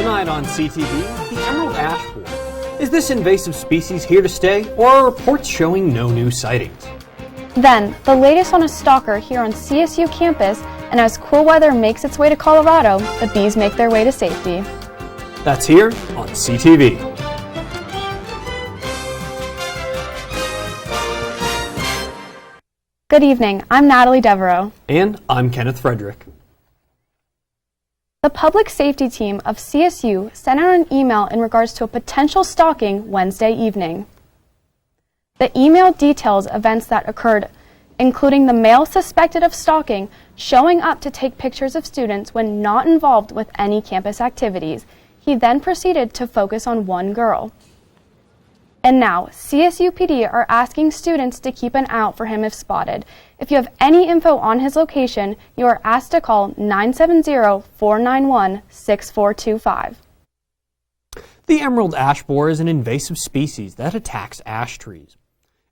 Tonight on CTV, the emerald ash borer. Is this invasive species here to stay, or are reports showing no new sightings? Then, the latest on a stalker here on CSU campus, and as cool weather makes its way to Colorado, the bees make their way to safety. That's here on CTV. Good evening, I'm Natalie Devereaux. And I'm Kenneth Frederick. The public safety team of CSU sent out an email in regards to a potential stalking Wednesday evening. The email details events that occurred, including the male suspected of stalking showing up to take pictures of students when not involved with any campus activities. He then proceeded to focus on one girl. And now, CSU PD are asking students to keep an eye out for him if spotted. If you have any info on his location, you are asked to call 970-491-6425. The emerald ash borer is an invasive species that attacks ash trees.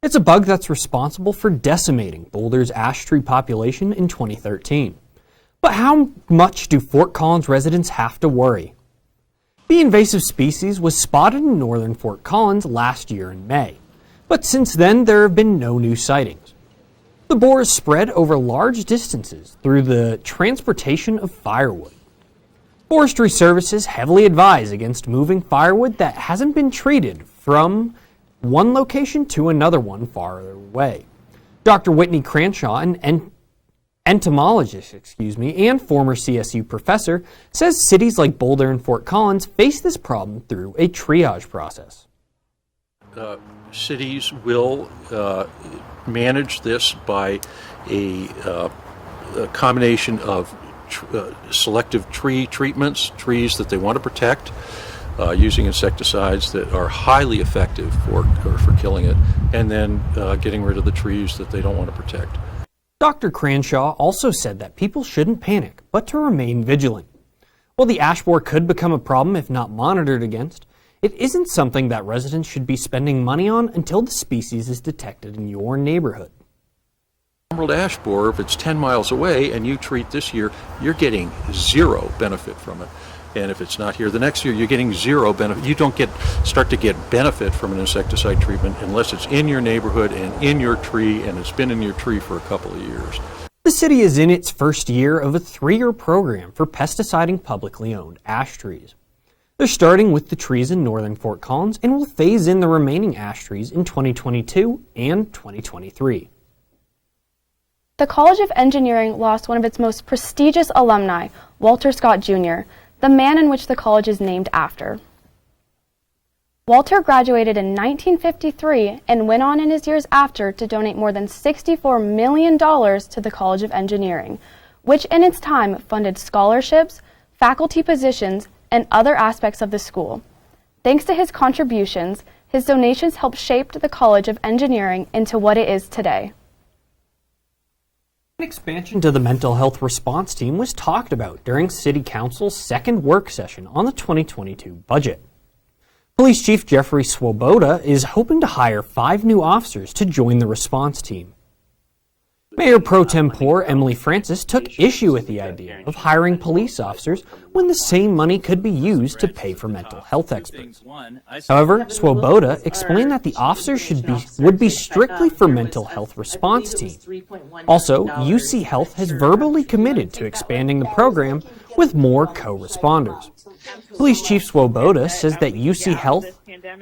It's a bug that's responsible for decimating Boulder's ash tree population in 2013. But how much do Fort Collins residents have to worry? The invasive species was spotted in northern Fort Collins last year in May, but since then there have been no new sightings. The borer is spread over large distances through the transportation of firewood. Forestry services heavily advise against moving firewood that hasn't been treated from one location to another one farther away. Dr. Whitney Cranshaw, an entomologist, and former CSU professor, says cities like Boulder and Fort Collins face this problem through a triage process. Cities will manage this by a combination of selective tree treatments, trees that they want to protect, using insecticides that are highly effective for killing it, and then getting rid of the trees that they don't want to protect. Dr. Cranshaw also said that people shouldn't panic, but to remain vigilant. While the ash borer could become a problem if not monitored against, it isn't something that residents should be spending money on until the species is detected in your neighborhood. Emerald ash borer, if it's 10 miles away and you treat this year, you're getting zero benefit from it. And if it's not here the next year, you're getting zero benefit. You don't start to get benefit from an insecticide treatment unless it's in your neighborhood and in your tree, and it's been in your tree for a couple of years. The city is in its first year of a 3-year program for pesticiding publicly owned ash trees. They're starting with the trees in northern Fort Collins and will phase in the remaining ash trees in 2022 and 2023. The College of Engineering lost one of its most prestigious alumni, Walter Scott Jr., the man in which the college is named after. Walter graduated in 1953 and went on in his years after to donate more than $64 million to the College of Engineering, which in its time funded scholarships, faculty positions, and other aspects of the school. Thanks to his contributions, his donations helped shape the College of Engineering into what it is today. An expansion to the mental health response team was talked about during City Council's second work session on the 2022 budget. Police Chief Jeffrey Swoboda is hoping to hire 5 new officers to join the response team. Mayor Pro Tempore Emily Francis took issue with the idea of hiring police officers when the same money could be used to pay for mental health experts. However, Swoboda explained that the officers would be strictly for mental health response team. Also, UC Health has verbally committed to expanding the program with more co-responders. Police Chief Swoboda says that UC Health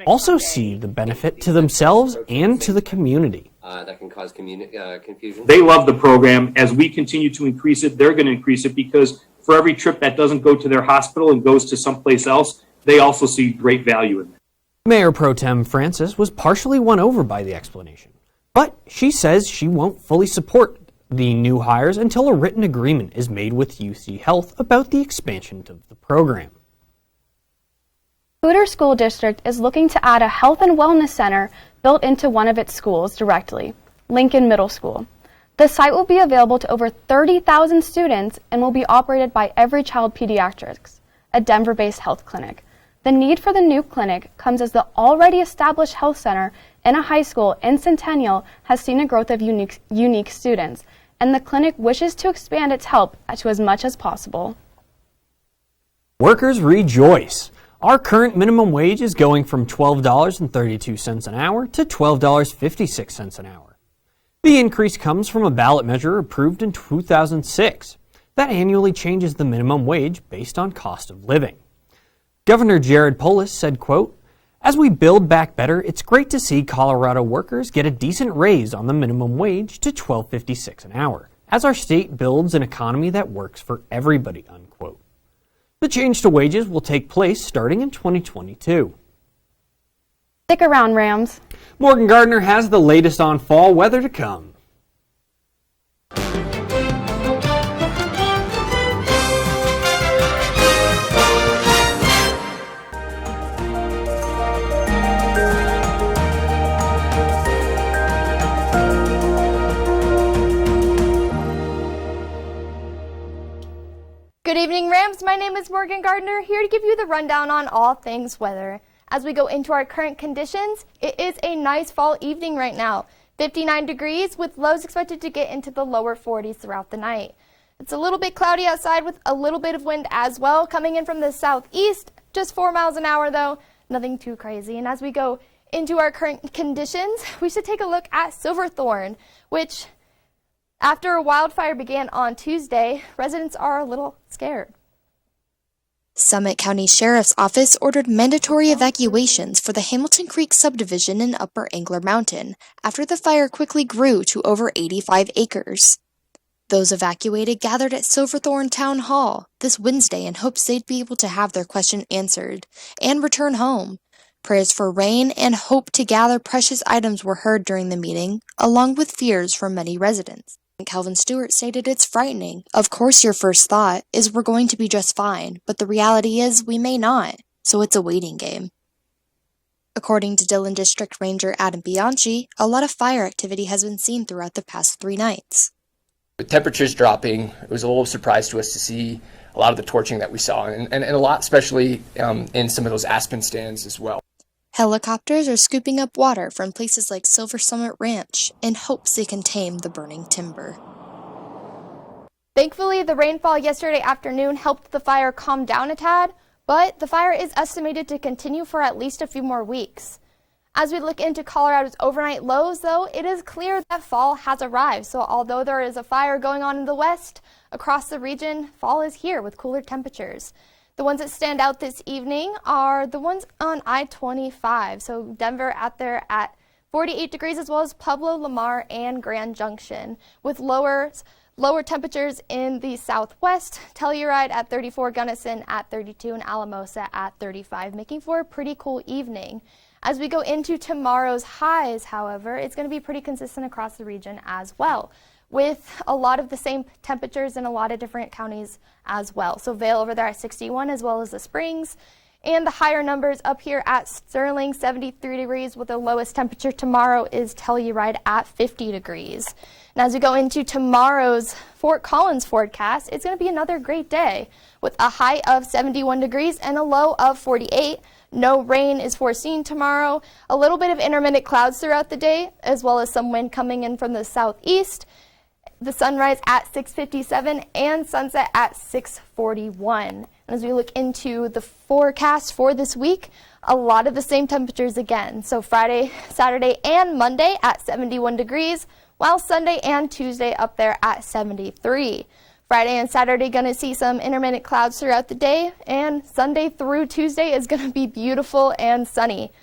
also see the benefit to themselves and to the community. That can cause confusion. They love the program. As we continue to increase it, they're going to increase it because for every trip that doesn't go to their hospital and goes to someplace else, they also see great value in it. Mayor Pro Tem Francis was partially won over by the explanation, but she says she won't fully support the new hires until a written agreement is made with UC Health about the expansion of the program. Poudre School District is looking to add a health and wellness center built into one of its schools directly, Lincoln Middle School. The site will be available to over 30,000 students and will be operated by Every Child Pediatrics, a Denver-based health clinic. The need for the new clinic comes as the already established health center in a high school in Centennial has seen a growth of unique students, and the clinic wishes to expand its help to as much as possible. Workers rejoice. Our current minimum wage is going from $12.32 an hour to $12.56 an hour. The increase comes from a ballot measure approved in 2006 that annually changes the minimum wage based on cost of living. Governor Jared Polis said, quote, "As we build back better, it's great to see Colorado workers get a decent raise on the minimum wage to $12.56 an hour, as our state builds an economy that works for everybody," unquote. The change to wages will take place starting in 2022. Stick around, Rams. Morgan Gardner has the latest on fall weather to come. Good evening, Rams. My name is Morgan Gardner, here to give you the rundown on all things weather. As we go into our current conditions, it is a nice fall evening right now. 59 degrees with lows expected to get into the lower 40s throughout the night. It's a little bit cloudy outside with a little bit of wind as well, coming in from the southeast, just 4 miles an hour though, nothing too crazy. And as we go into our current conditions, we should take a look at Silverthorne, which after a wildfire began on Tuesday, residents are a little scared. Summit County Sheriff's Office ordered mandatory evacuations for the Hamilton Creek subdivision in Upper Angler Mountain after the fire quickly grew to over 85 acres. Those evacuated gathered at Silverthorne Town Hall this Wednesday in hopes they'd be able to have their question answered and return home. Prayers for rain and hope to gather precious items were heard during the meeting, along with fears from many residents. Calvin Stewart stated, "It's frightening. Of course your first thought is we're going to be just fine, but the reality is we may not, so it's a waiting game." According to Dillon District Ranger Adam Bianchi, a lot of fire activity has been seen throughout the past 3 nights. With temperatures dropping, it was a little surprise to us to see a lot of the torching that we saw, and a lot especially in some of those aspen stands as well. Helicopters are scooping up water from places like Silver Summit Ranch in hopes they can tame the burning timber. Thankfully, the rainfall yesterday afternoon helped the fire calm down a tad, but the fire is estimated to continue for at least a few more weeks. As we look into Colorado's overnight lows, though, it is clear that fall has arrived. So although there is a fire going on in the west, across the region, fall is here with cooler temperatures. The ones that stand out this evening are the ones on I-25. So Denver out there at 48 degrees, as well as Pueblo, Lamar, and Grand Junction, with lower temperatures in the southwest. Telluride at 34, Gunnison at 32, and Alamosa at 35, making for a pretty cool evening. As we go into tomorrow's highs, however, it's going to be pretty consistent across the region as well, with a lot of the same temperatures in a lot of different counties as well. So Vail over there at 61, as well as the Springs, and the higher numbers up here at Sterling, 73 degrees, with the lowest temperature tomorrow is Telluride at 50 degrees. And as we go into tomorrow's Fort Collins forecast, it's going to be another great day with a high of 71 degrees and a low of 48. No rain is foreseen tomorrow. A little bit of intermittent clouds throughout the day, as well as some wind coming in from the southeast. The sunrise at 6:57 and sunset at 6:41. And as we look into the forecast for this week, a lot of the same temperatures again. So Friday, Saturday, and Monday at 71 degrees, while Sunday and Tuesday up there at 73. Friday and Saturday going to see some intermittent clouds throughout the day, and Sunday through Tuesday is going to be beautiful and sunny.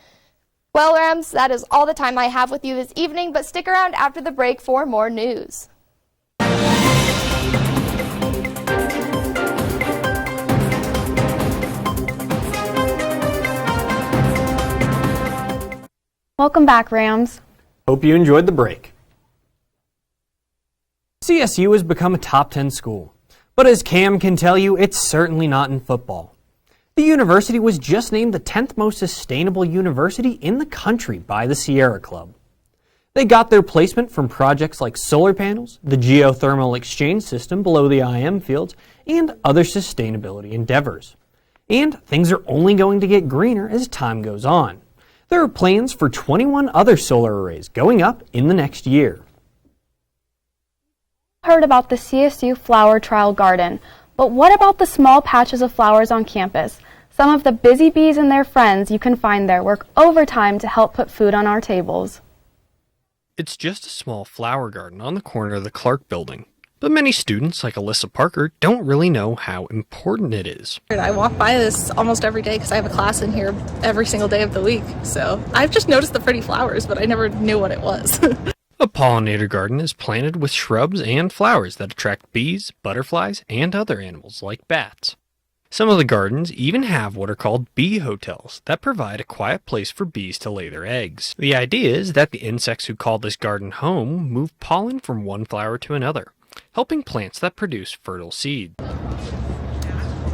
Well, Rams, that is all the time I have with you this evening, but stick around after the break for more news. Welcome back, Rams. Hope you enjoyed the break. CSU has become a top 10 school, but as Cam can tell you, it's certainly not in football. The university was just named the 10th most sustainable university in the country by the Sierra Club. They got their placement from projects like solar panels, the geothermal exchange system below the IM fields, and other sustainability endeavors. And things are only going to get greener as time goes on. There are plans for 21 other solar arrays going up in the next year. Heard about the CSU Flower Trial Garden, But what about the small patches of flowers on campus? Some of the busy bees and their friends you can find there work overtime to help put food on our tables. It's just a small flower garden on the corner of the Clark building. But many students, like Alyssa Parker, don't really know how important it is. I walk by this almost every day because I have a class in here every single day of the week. So I've just noticed the pretty flowers, but I never knew what it was. A pollinator garden is planted with shrubs and flowers that attract bees, butterflies, and other animals like bats. Some of the gardens even have what are called bee hotels that provide a quiet place for bees to lay their eggs. The idea is that the insects who call this garden home move pollen from one flower to another, helping plants that produce fertile seed.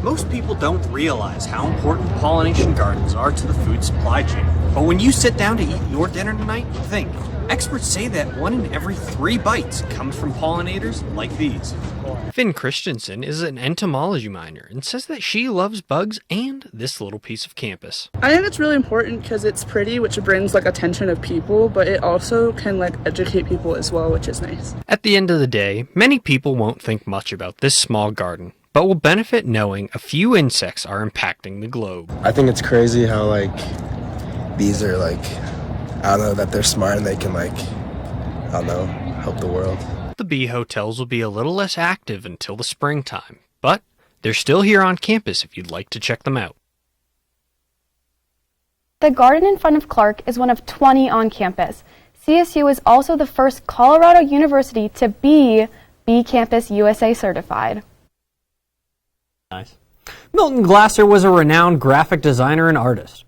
Most people don't realize how important pollination gardens are to the food supply chain. But when you sit down to eat your dinner tonight, think. Experts say that 1 in every 3 bites comes from pollinators like these. Finn Christensen is an entomology minor and says that she loves bugs and this little piece of campus. I think it's really important because it's pretty, which brings attention of people, but it also can educate people as well, which is nice. At the end of the day, many people won't think much about this small garden, but will benefit knowing a few insects are impacting the globe. I think it's crazy how bees are I don't know, that they're smart and they can I don't know, help the world. The bee hotels will be a little less active until the springtime, but they're still here on campus if you'd like to check them out. The garden in front of Clark is one of 20 on campus. CSU is also the first Colorado university to be Bee Campus USA certified. Nice. Milton Glasser was a renowned graphic designer and artist.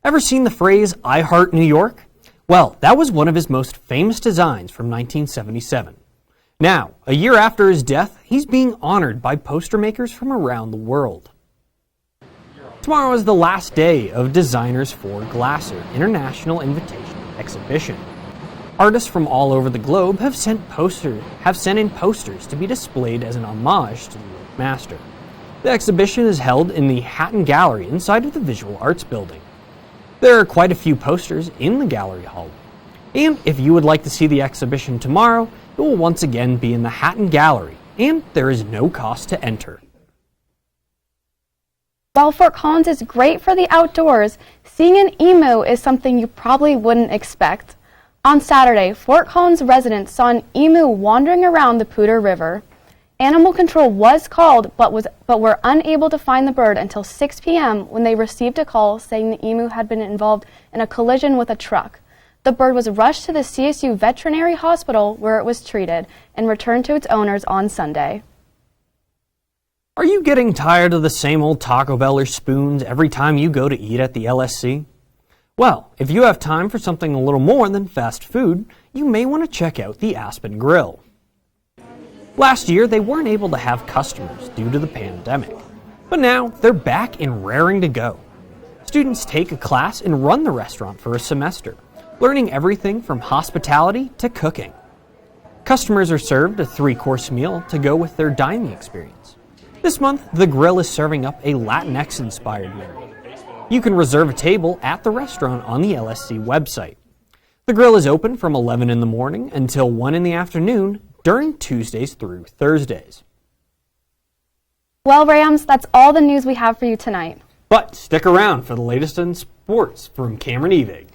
Ever seen the phrase, "I Heart New York"? Well, that was one of his most famous designs from 1977. Now, a year after his death, he's being honored by poster makers from around the world. Tomorrow is the last day of Designers for Glasser International Invitation Exhibition. Artists from all over the globe have sent in posters to be displayed as an homage to the world master. The exhibition is held in the Hatton Gallery inside of the Visual Arts Building. There are quite a few posters in the gallery hall. And if you would like to see the exhibition tomorrow, it will once again be in the Hatton Gallery, and there is no cost to enter. While Fort Collins is great for the outdoors, seeing an emu is something you probably wouldn't expect. On Saturday, Fort Collins residents saw an emu wandering around the Poudre River. Animal control was called, but were unable to find the bird until 6 p.m. when they received a call saying the emu had been involved in a collision with a truck. The bird was rushed to the CSU Veterinary Hospital where it was treated and returned to its owners on Sunday. Are you getting tired of the same old Taco Bell or spoons every time you go to eat at the LSC? Well, if you have time for something a little more than fast food, you may want to check out the Aspen Grill. Last year, they weren't able to have customers due to the pandemic, but now they're back and raring to go. Students take a class and run the restaurant for a semester, learning everything from hospitality to cooking. Customers are served a 3-course meal to go with their dining experience. This month, the grill is serving up a Latinx-inspired menu. You can reserve a table at the restaurant on the LSC website. The grill is open from 11 in the morning until 1 in the afternoon during Tuesdays through Thursdays. Well, Rams, that's all the news we have for you tonight. But stick around for the latest in sports from Cameron Evig.